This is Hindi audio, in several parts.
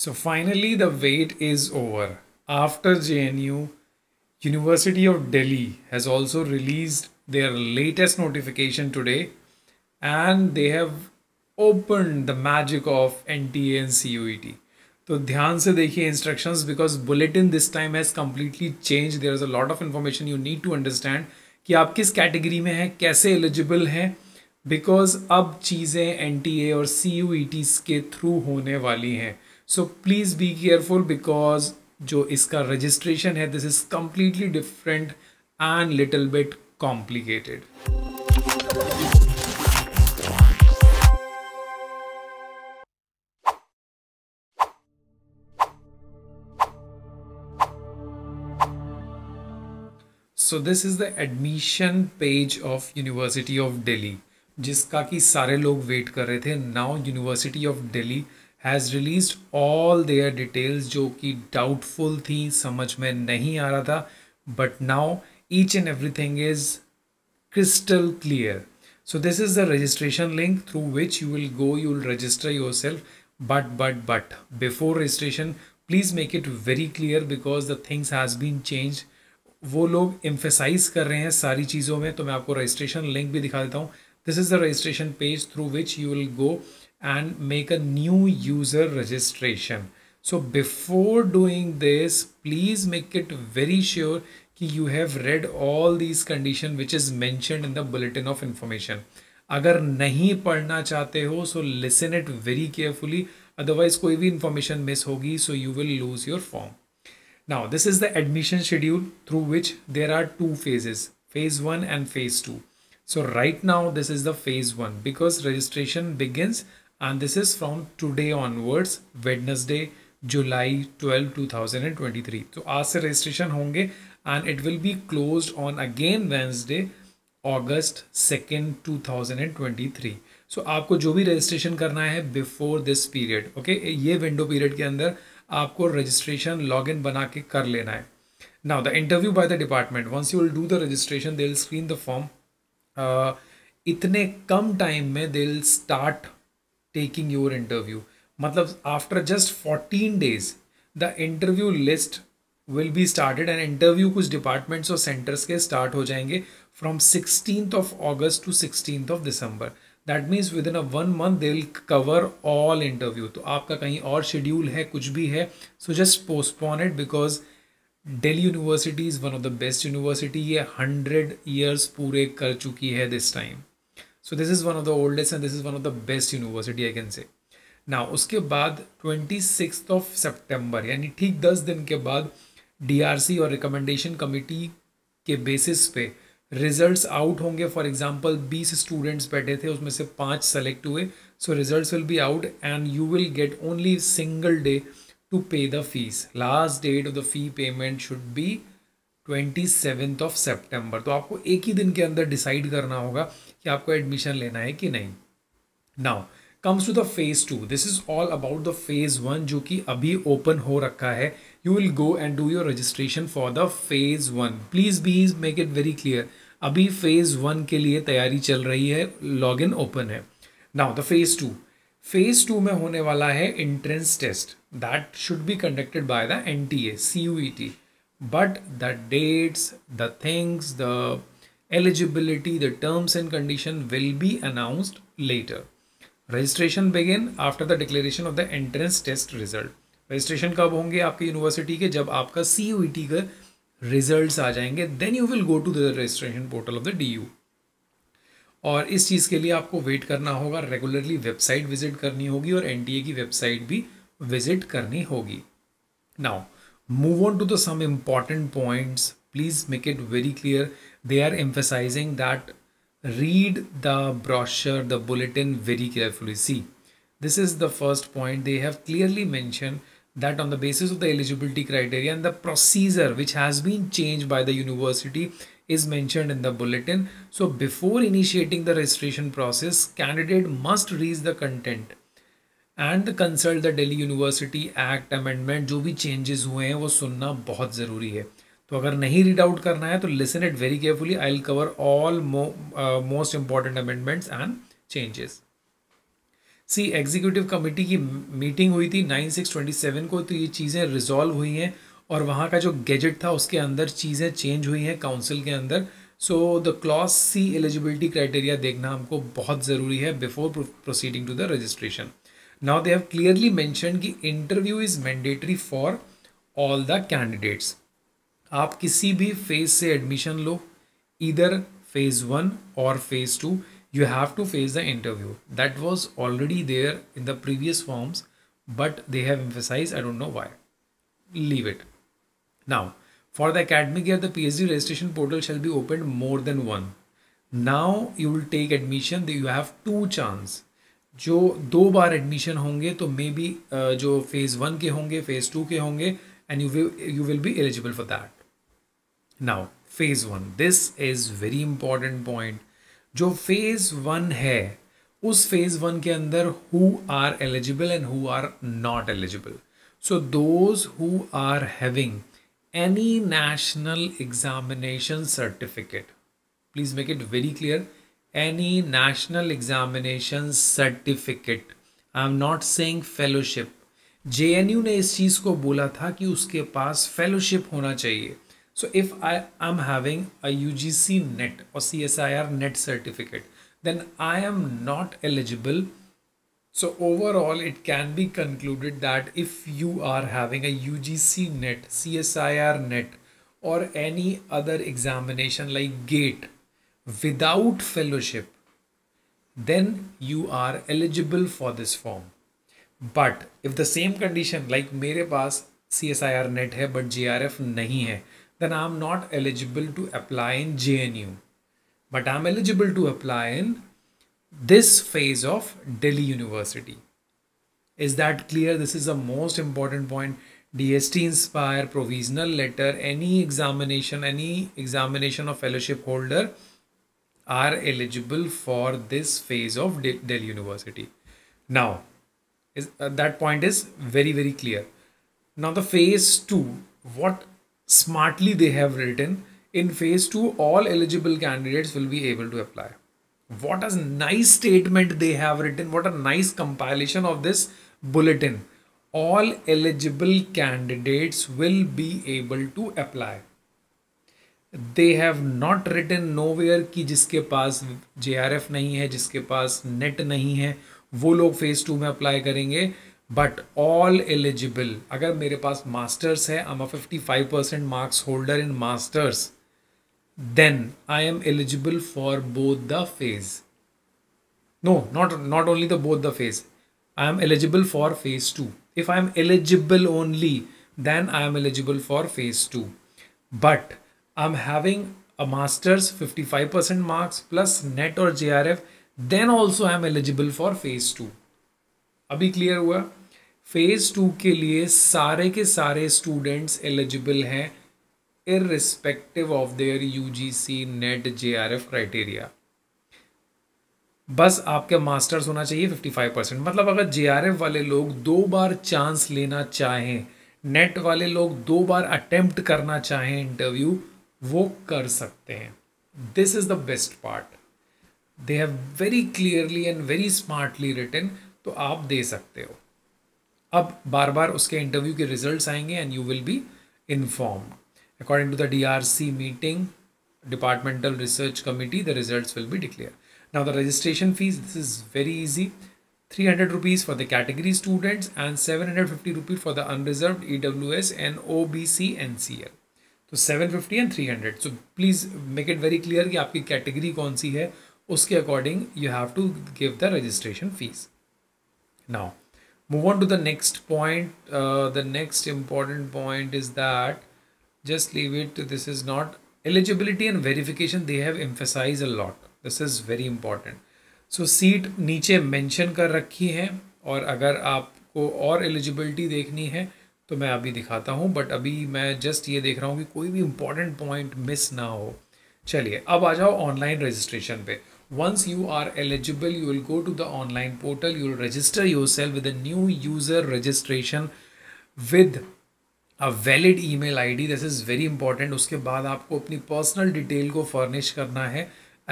So finally, the wait is over. After JNU, University of Delhi has also released their latest notification today, and they have opened the magic of NTA and CUET. तो ध्यान से देखिए instructions because bulletin this time has completely changed. There is a lot of information you need to understand कि आप किस कैटेगरी में हैं, कैसे एलिजिबल हैं, बिकॉज अब चीज़ें NTA और CUETs के थ्रू होने वाली हैं. So please be careful because जो इसका रजिस्ट्रेशन है this is completely different and little bit complicated. So this is the admission page of university of Delhi जिसका कि सारे लोग वेट कर रहे थे. Now university of Delhi has released all their details जो कि डाउटफुल थी, समझ में नहीं आ रहा था, but now each and everything is crystal clear. So this is the registration link through which you will go, you will register yourself. But before registration, please make it very clear because the things has been changed. वो लोग emphasize कर रहे हैं सारी चीज़ों में, तो मैं आपको registration link भी दिखा देता हूँ. This is the registration page through which you will go and make a new user registration. So before doing this, please make it very sure कि you have read all these condition which is mentioned in the bulletin of information. अगर नहीं पढ़ना चाहते हो so listen it very carefully, otherwise कोई भी information miss होगी so you will lose your form. Now this is the admission schedule through which there are two phases, phase 1 and phase 2. So right now this is the phase 1 because registration begins and this is from today onwards, Wednesday July 12, 2023. तो आज से registration होंगे and it will be closed on again Wednesday August 2nd 2023. So आपको जो भी registration करना है before this period, okay, ये window period के अंदर आपको registration login बना के कर लेना है. Now the interview by the department, once you will do the registration they will screen the form. इतने कम time में they will start taking your interview. मतलब after just 14 days the interview list will be started and interview कुछ departments और centers के start हो जाएंगे from 16th of August to 16th of December. That means within a 1 month they will cover all interview. तो आपका कहीं और schedule है, कुछ भी है, so just postpone it because Delhi University is one of the best university. ये 100 years पूरे कर चुकी है this time. So this is one of the oldest and this is one of the best university I can say. Now उसके बाद 26th of September यानी ठीक 10 दिन के बाद DRC और रिकमेंडेशन कमिटी के बेसिस पे रिजल्ट्स आउट होंगे. फॉर एग्जांपल 20 स्टूडेंट्स बैठे थे उसमें से 5 सेलेक्ट हुए, so results will be out and you will get only single day to pay the fees. Last date of the fee payment should be 27th of September. तो आपको एक ही दिन के अंदर डिसाइड करना होगा कि आपको एडमिशन लेना है कि नहीं. Now comes to the phase 2. This is all about the phase 1 जो कि अभी open हो रखा है. You will go and do your registration for the phase 1. Please make it very clear. अभी phase 1 के लिए तैयारी चल रही है, login open है. Now the phase 2. Phase 2 में होने वाला है entrance test. That should be conducted by the NTA, CUET. But the dates, the things, the eligibility, the terms and condition will be announced later. Registration begin after the declaration of the entrance test result. Registration कब होंगे आपके यूनिवर्सिटी के? जब आपका CUET का रिजल्ट्स आ जाएंगे, then you will go to the registration portal of the DU. और इस चीज़ के लिए आपको वेट करना होगा, रेगुलरली वेबसाइट विजिट करनी होगी और NTA की वेबसाइट भी विजिट करनी होगी. Now move on to the some important points. Please make it very clear. They are emphasising that read the brochure, the bulletin very carefully. See, this is the first point. They have clearly mentioned that on the basis of the eligibility criteria and the procedure which has been changed by the university is mentioned in the bulletin. So before initiating the registration process, candidate must read the content and consult the Delhi University Act amendment. जो भी changes हुए हैं वो सुनना बहुत ज़रूरी है. तो अगर नहीं रीड आउट करना है तो listen it very carefully. I will cover all most important amendments and changes. See executive committee की मीटिंग हुई थी 9/6/27 को, तो ये चीज़ें रिजॉल्व हुई हैं और वहाँ का जो गैजेट था उसके अंदर चीज़ें चेंज हुई हैं काउंसिल के अंदर। So the clause C eligibility criteria देखना हमको बहुत ज़रूरी है before proceeding to the registration. Now they have clearly mention कि interview is mandatory for all the candidates. आप किसी भी फेज से एडमिशन लो, either phase 1 or phase 2, you have to face the interview. That was already there in the previous forms, but they have emphasized, I don't know why. Leave it. Now, for the academic year, the PhD registration portal shall be opened more than one. Now you will take admission, you have two chance. जो 2 बार एडमिशन होंगे तो मे बी जो फेज़ 1 के होंगे, फेज़ 2 के होंगे, and you will be eligible for that. Now phase 1, this is very important point। जो phase 1 है उस phase 1 के अंदर who are eligible and who are not eligible। So those who are having any national examination certificate, please make it very clear, any national examination certificate, I am not saying fellowship। JNU ने इस चीज़ को बोला था कि उसके पास fellowship होना चाहिए। So if I am having a UGC NET or CSIR NET certificate, then I am not eligible. So overall, it can be concluded that if you are having a UGC NET, CSIR NET, or any other examination like GATE without fellowship, then you are eligible for this form. But if the same condition, like मेरे पास CSIR NET है but JRF नहीं है, then I am not eligible to apply in JNU, but I am eligible to apply in this phase of Delhi University. Is that clear? This is the most important point. DST Inspire, provisional letter, any examination of fellowship holder are eligible for this phase of Delhi University. Now, that point is very, very clear. Now the phase 2, what smartly they have written, in phase 2 all eligible candidates will be able to apply. What a nice statement they have written, what a nice compilation of this bulletin. All eligible candidates will be able to apply. They have not written nowhere कि जिसके पास JRF नहीं है, जिसके पास नेट नहीं है, वो लोग फेज 2 में अप्लाई करेंगे। बट ऑल एलिजिबल, अगर मेरे पास मास्टर्स है, I am a 55% marks holder in masters, then I am eligible for both the phase. No, not only the both the phase. I am eligible for phase 2. If I am eligible only, then I am eligible for phase 2. But I'm having a master's 55% marks plus net or JRF, then also I am eligible for phase 2. अभी क्लियर हुआ? फेज 2 के लिए सारे के सारे स्टूडेंट्स एलिजिबल हैं irrespective of their UGC NET JRF criteria. बस आपके मास्टर्स होना चाहिए 55%। मतलब अगर JRF वाले लोग 2 बार चांस लेना चाहें, नेट वाले लोग 2 बार अटेम्प्ट करना चाहें इंटरव्यू, वो कर सकते हैं। This is the best part, they have very clearly and very smartly written, तो आप दे सकते हो। अब बार बार उसके इंटरव्यू के रिजल्ट्स आएंगे and you will be informed. According to the DRC meeting, Departmental Research Committee, the results will be declared. Now the registration fees, this is very easy. 300 rupees for the category students and 750 rupees for the unreserved EWS and OBC NCL. So 750 and 300. So please make it very clear कि आपकी category कौन सी है, उसके according you have to give the registration fees. Now move on to the next point. The next important point is that just leave it, this is not eligibility and verification, they have emphasized a lot, this is very important. So seat नीचे mention कर रखी है, और अगर आपको और eligibility देखनी है तो मैं अभी दिखाता हूँ, बट अभी मैं just ये देख रहा हूँ कि कोई भी important point miss ना हो। चलिए अब आ जाओ ऑनलाइन रजिस्ट्रेशन पे। Once you are eligible, you will go to the online portal, you will register yourself with a new user registration with a valid email ID, this is very important। उसके बाद आपको अपनी पर्सनल डिटेल को फर्निश करना है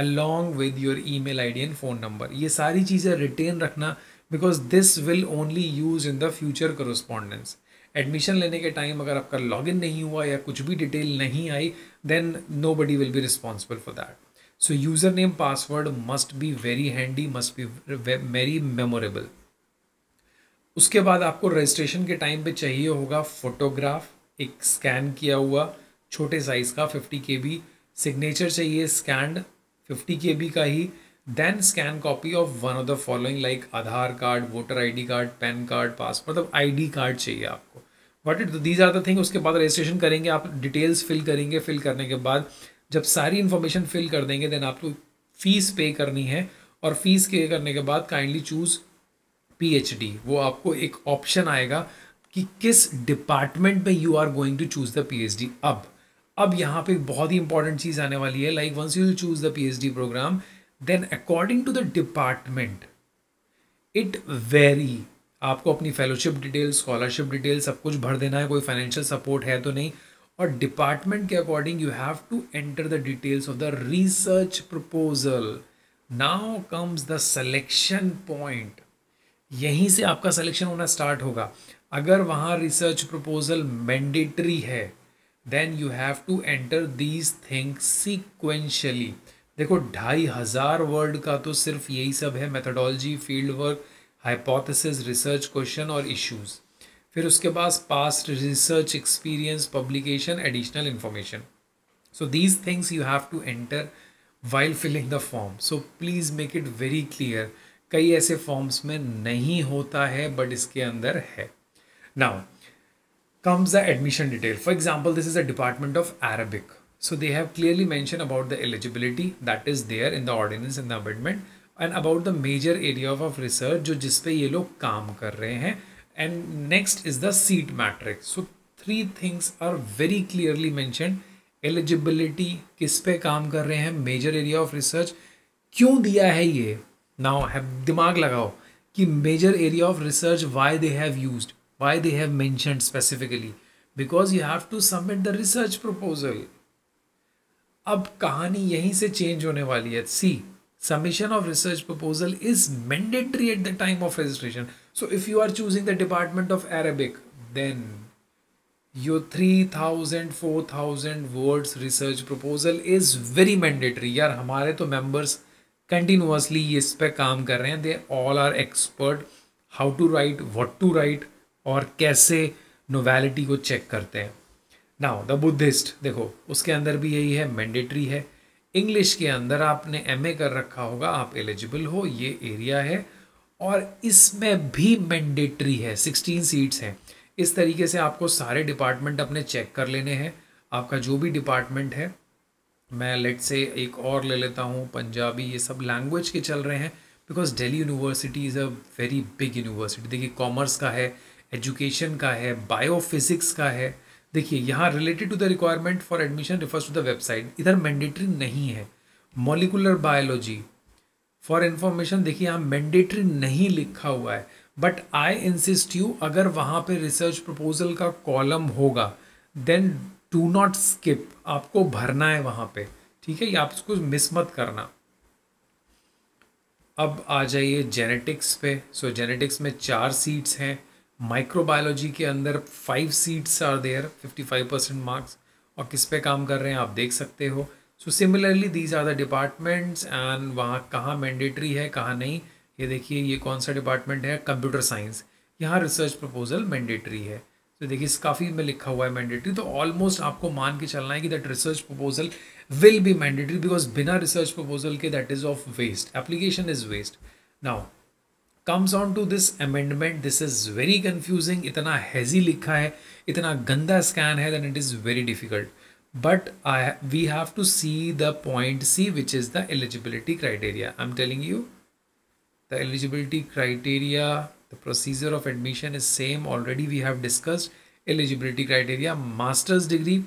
along with your email ID and phone number. ये सारी चीज़ें रिटेन रखना, because this will only use in the future correspondence. Admission लेने के टाइम अगर आपका लॉगिन नहीं हुआ या कुछ भी डिटेल नहीं आई, then nobody will be responsible for that. So user name password must be very handy, must be very memorable. उसके बाद आपको रजिस्ट्रेशन के टाइम पे चाहिए होगा फोटोग्राफ, एक स्कैन किया हुआ छोटे साइज़ का 50 KB, सिग्नेचर चाहिए स्कैंड 50 KB का ही, then scan copy of one of the following like Aadhaar card, voter ID card, PAN card, passport, मतलब आईडी कार्ड चाहिए आपको. What it these are the thing. उसके बाद रजिस्ट्रेशन करेंगे, आप डिटेल्स फिल करेंगे. फिल करने के बाद जब सारी इन्फॉर्मेशन फिल कर देंगे, देन आपको फीस पे करनी है. और फीस पे करने के बाद काइंडली चूज़ PhD. वो आपको एक ऑप्शन आएगा कि किस डिपार्टमेंट में you are going to choose the PhD. अब यहाँ पे बहुत ही इंपॉर्टेंट चीज़ आने वाली है. Like once you choose the PhD programme, then according to the department it very. आपको अपनी फेलोशिप डिटेल, स्कॉलरशिप डिटेल सब कुछ भर देना है. कोई फाइनेंशियल सपोर्ट है तो नहीं. और डिपार्टमेंट के according you have to enter the details of the research proposal. Now comes the selection point. यहीं से आपका सिलेक्शन होना स्टार्ट होगा. अगर वहाँ रिसर्च प्रपोजल मैंडेटरी है, then you have to enter these things sequentially. देखो 2500 वर्ड का तो सिर्फ यही सब है. Methodology, field work, hypothesis, research question और इश्यूज. फिर उसके पास past research experience, publication, additional information. So these things you have to enter while filling the form. So please make it very clear. कई ऐसे फॉर्म्स में नहीं होता है बट इसके अंदर है. Now comes the admission detail. For example, this is a department of Arabic. So they have clearly mentioned about the eligibility that is there in the ordinance and the amendment, and about the major area of research जो जिस पे ये लोग काम कर रहे हैं. And next is the seat matrix. So 3 things are very clearly mentioned. Eligibility, किस पे काम कर रहे हैं, मेजर एरिया ऑफ रिसर्च, क्यों दिया है ये. नाउ दिमाग लगाओ कि major area of research why they have used, why they have mentioned specifically, because you have to submit the research proposal. अब कहानी यहीं से चेंज होने वाली है. सी, submission of research proposal is mandatory at the time of registration. So if you are choosing the department of Arabic, then your 3000 4000 words research proposal is very mandatory. यार हमारे तो members continuously इस पे काम कर रहे हैं. they all are expert how to write, what to write और कैसे novelty को check करते हैं. now the Buddhist, देखो उसके अंदर भी यही है, mandatory है. इंग्लिश के अंदर आपने MA कर रखा होगा, आप एलिजिबल हो, ये एरिया है. और इसमें भी मैंडेटरी है, 16 सीट्स हैं. इस तरीके से आपको सारे डिपार्टमेंट अपने चेक कर लेने हैं. आपका जो भी डिपार्टमेंट है, मैं लेट से एक और ले लेता हूँ, पंजाबी, ये सब लैंग्वेज के चल रहे हैं because Delhi university is a very big university. देखिए कॉमर्स का है, एजुकेशन का है, बायोफिजिक्स का है. देखिए यहाँ related to the requirement for admission refers to the website, इधर मैंडेटरी नहीं है. मॉलिकुलर बायोलॉजी फॉर इन्फॉर्मेशन, देखिए यहाँ मैंडेटरी नहीं लिखा हुआ है, बट आई इंसिस्ट यू, अगर वहाँ पे रिसर्च प्रपोजल का कॉलम होगा देन डू नॉट स्किप, आपको भरना है वहाँ पे. ठीक है, ये आप उसको मिस मत करना. अब आ जाइए जेनेटिक्स पे. सो जेनेटिक्स में 4 सीट्स हैं. माइक्रोबायोलॉजी के अंदर 5 सीट्स आर देयर, 55% मार्क्स. और किस पे काम कर रहे हैं आप देख सकते हो. So similarly these are the departments and वहाँ कहाँ मैंडेटरी है कहाँ नहीं. ये देखिए ये कौन सा डिपार्टमेंट है, कंप्यूटर साइंस, यहाँ रिसर्च प्रपोजल मैंडेटरी है. तो देखिए काफ़ी में लिखा हुआ है मैंडेटरी, तो ऑलमोस्ट आपको मान के चलना है कि that research proposal will be mandatory because बिना रिसर्च प्रपोजल के that is of waste, application is waste. Now comes on to this amendment, this is very confusing. इतना हैजी लिखा है, इतना गंदा स्कैन है, then it is very difficult. But we have to see the point C, which is the eligibility criteria. I'm telling you, the eligibility criteria, the procedure of admission is same. Already we have discussed eligibility criteria. Master's degree,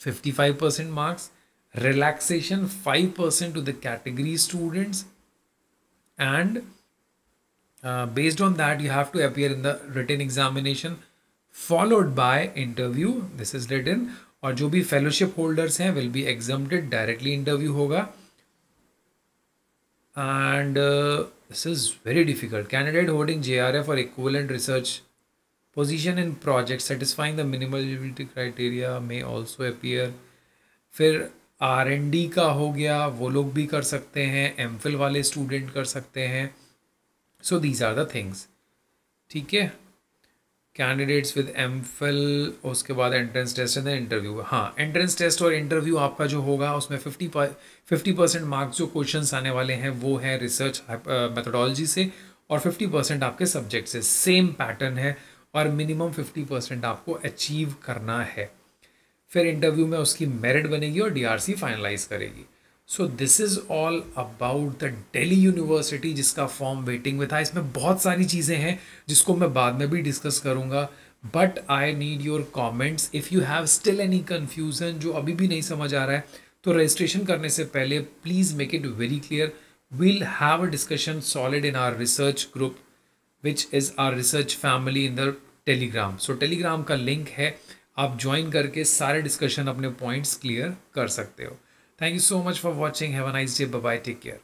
55% marks. Relaxation, 5% to the category students. And based on that you have to appear in the written examination followed by interview. This is written. और जो भी fellowship holders हैं will be exempted, directly interview होगा. And This is very difficult. Candidate holding JRF or equivalent research position in project satisfying the minimal eligibility criteria may also appear. फिर R&D का हो गया, वो लोग भी कर सकते हैं, MPhil वाले स्टूडेंट कर सकते हैं. So these are the things. ठीक है. कैंडिडेट्स विद MPhil, उसके बाद एंट्रेंस टेस्ट एंड इंटरव्यू. हाँ, एंट्रेंस टेस्ट और इंटरव्यू आपका जो होगा उसमें 50% मार्क्स जो क्वेश्चंस आने वाले हैं वो है रिसर्च मेथोडोलॉजी से और 50% आपके सब्जेक्ट से. सेम पैटर्न है और मिनिमम 50% आपको अचीव करना है. फिर इंटरव्यू में उसकी मेरिट बनेगी और DRC फाइनलाइज करेगी. सो this is all about the Delhi university जिसका फॉर्म वेटिंग में था. इसमें बहुत सारी चीज़ें हैं जिसको मैं बाद में भी डिस्कस करूँगा, but I need your comments. If you have still any confusion, जो अभी भी नहीं समझ आ रहा है, तो रजिस्ट्रेशन करने से पहले please make it very clear. We'll have a discussion solid in our research group which is our research family in the telegram. So telegram का लिंक है, आप ज्वाइन करके सारे डिस्कशन अपने पॉइंट्स क्लियर कर सकते हो. Thank you so much for watching. Have a nice day. Bye bye. Take care.